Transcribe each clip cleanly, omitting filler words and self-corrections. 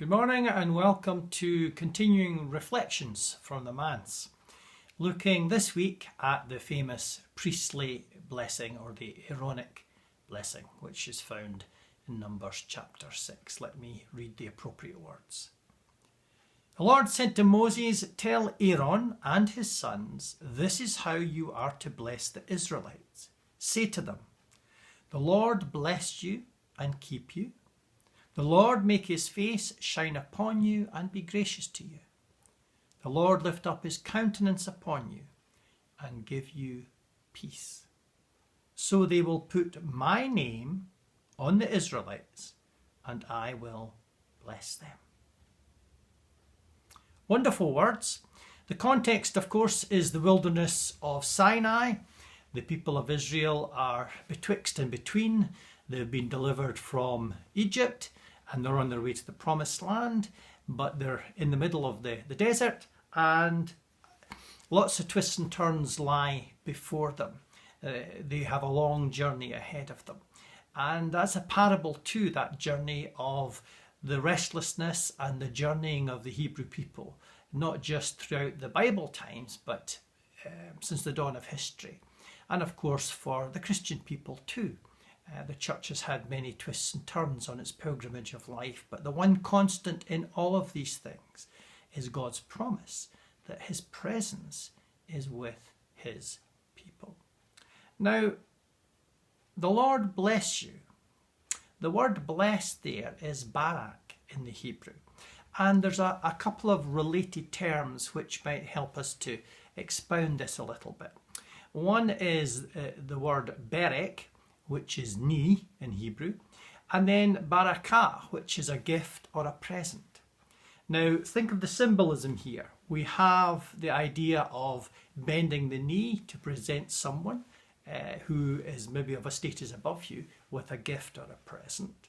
Good morning and welcome to continuing reflections from the Manse, looking this week at the famous priestly blessing or the Aaronic blessing, which is found in Numbers chapter 6. Let me read the appropriate words. The Lord said to Moses, "Tell Aaron and his sons, this is how you are to bless the Israelites. Say to them, the Lord bless you and keep you. The Lord make his face shine upon you and be gracious to you. The Lord lift up his countenance upon you and give you peace. So they will put my name on the Israelites, and I will bless them." Wonderful words. The context, of course, is the wilderness of Sinai. The people of Israel are betwixt and between. They've been delivered from Egypt and they're on their way to the promised land, but they're in the middle of the desert and lots of twists and turns lie before them. They have a long journey ahead of them. And that's a parable too, that journey of the restlessness and the journeying of the Hebrew people, not just throughout the Bible times, but since the dawn of history. And of course for the Christian people too. The church has had many twists and turns on its pilgrimage of life, but the one constant in all of these things is God's promise that his presence is with his people. Now, the Lord bless you. The word blessed there is barak in the Hebrew. And there's a couple of related terms which might help us to expound this a little bit. One is the word berek, which is knee in Hebrew, and then barakah, which is a gift or a present. Now, think of the symbolism here. We have the idea of bending the knee to present someone who is maybe of a status above you with a gift or a present.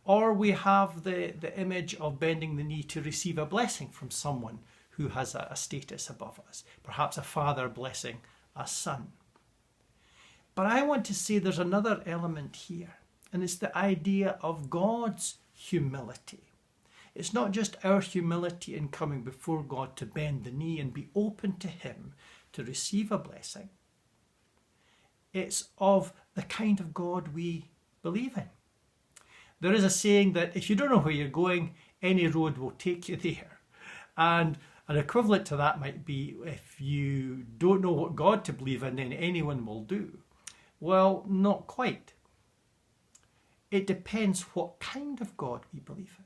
Or we have the image of bending the knee to receive a blessing from someone who has a status above us, perhaps a father blessing a son. But I want to say there's another element here, and it's the idea of God's humility. It's not just our humility in coming before God to bend the knee and be open to him to receive a blessing. It's of the kind of God we believe in. There is a saying that if you don't know where you're going, any road will take you there. And an equivalent to that might be if you don't know what God to believe in, then anyone will do. Well, not quite. It depends what kind of God we believe in.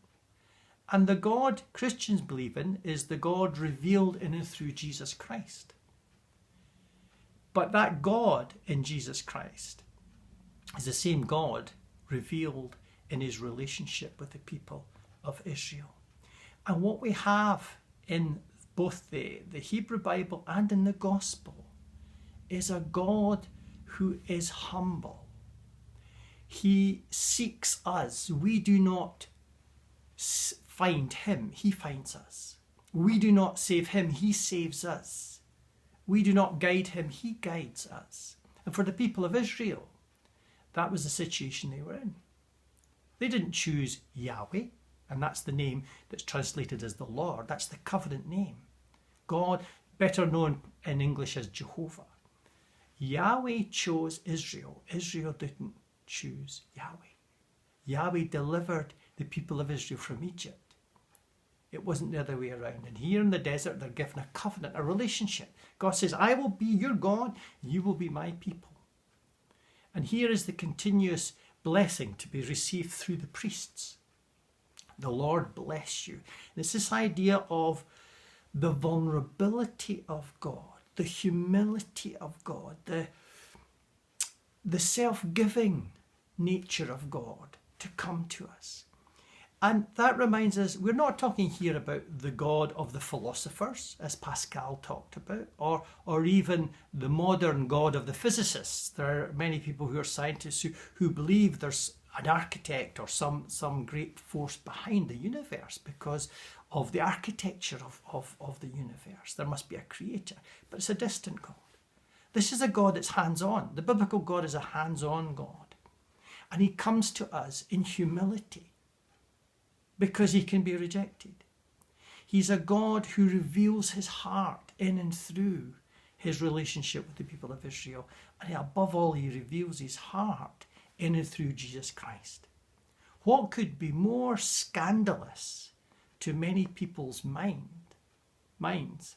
And the God Christians believe in is the God revealed in and through Jesus Christ. But that God in Jesus Christ is the same God revealed in his relationship with the people of Israel. And what we have in both the Hebrew Bible and in the Gospel is a God who is humble. He seeks us. We do not find him, he finds us. We do not save him, he saves us. We do not guide him, he guides us. And for the people of Israel, that was the situation they were in. They didn't choose Yahweh, and that's the name that's translated as the Lord. That's the covenant name. God, better known in English as Jehovah. Yahweh chose Israel. Israel didn't choose Yahweh. Yahweh delivered the people of Israel from Egypt. It wasn't the other way around. And here in the desert, they're given a covenant, a relationship. God says, I will be your God, you will be my people. And here is the continuous blessing to be received through the priests. The Lord bless you. And it's this idea of the vulnerability of God, the humility of God, the self-giving nature of God to come to us. And that reminds us, we're not talking here about the God of the philosophers, as Pascal talked about, or even the modern God of the physicists. There are many people who are scientists who believe there's an architect or some great force behind the universe because of the architecture of the universe. There must be a creator, but it's a distant God. This is a God that's hands-on. The biblical God is a hands-on God. And he comes to us in humility because he can be rejected. He's a God who reveals his heart in and through his relationship with the people of Israel. And above all, he reveals his heart in and through Jesus Christ. What could be more scandalous to many people's minds?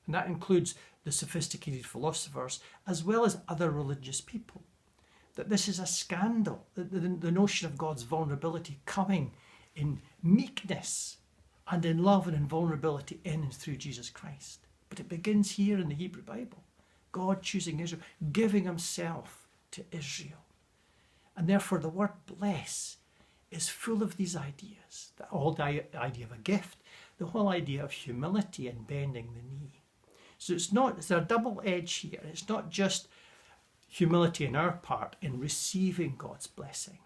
And that includes the sophisticated philosophers as well as other religious people. That this is a scandal, the notion of God's vulnerability coming in meekness and in love and in vulnerability in and through Jesus Christ. But it begins here in the Hebrew Bible. God choosing Israel, giving himself to Israel. And therefore the word bless is full of these ideas. The whole idea of a gift, the whole idea of humility and bending the knee. So it's a double edge here. It's not just humility on our part in receiving God's blessing.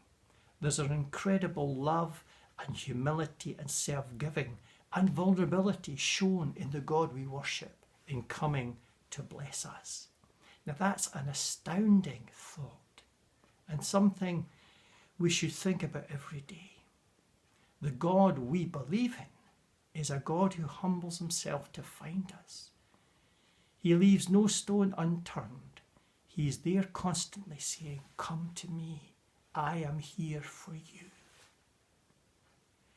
There's an incredible love and humility and self-giving and vulnerability shown in the God we worship in coming to bless us. Now that's an astounding thought and something we should think about every day. The God we believe in is a God who humbles himself to find us. He leaves no stone unturned. He is there constantly saying, "Come to me, I am here for you."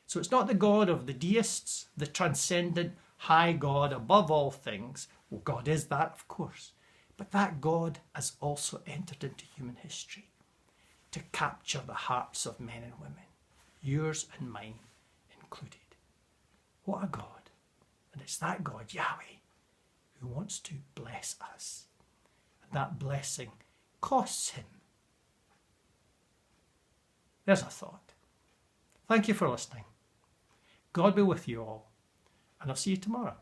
So it's not the God of the deists, the transcendent, high God above all things. Well, God is that, of course. But that God has also entered into human history to capture the hearts of men and women, yours and mine included. What a God. And it's that God, Yahweh, who wants to bless us. And that blessing costs him. There's a thought. Thank you for listening. God be with you all, and I'll see you tomorrow.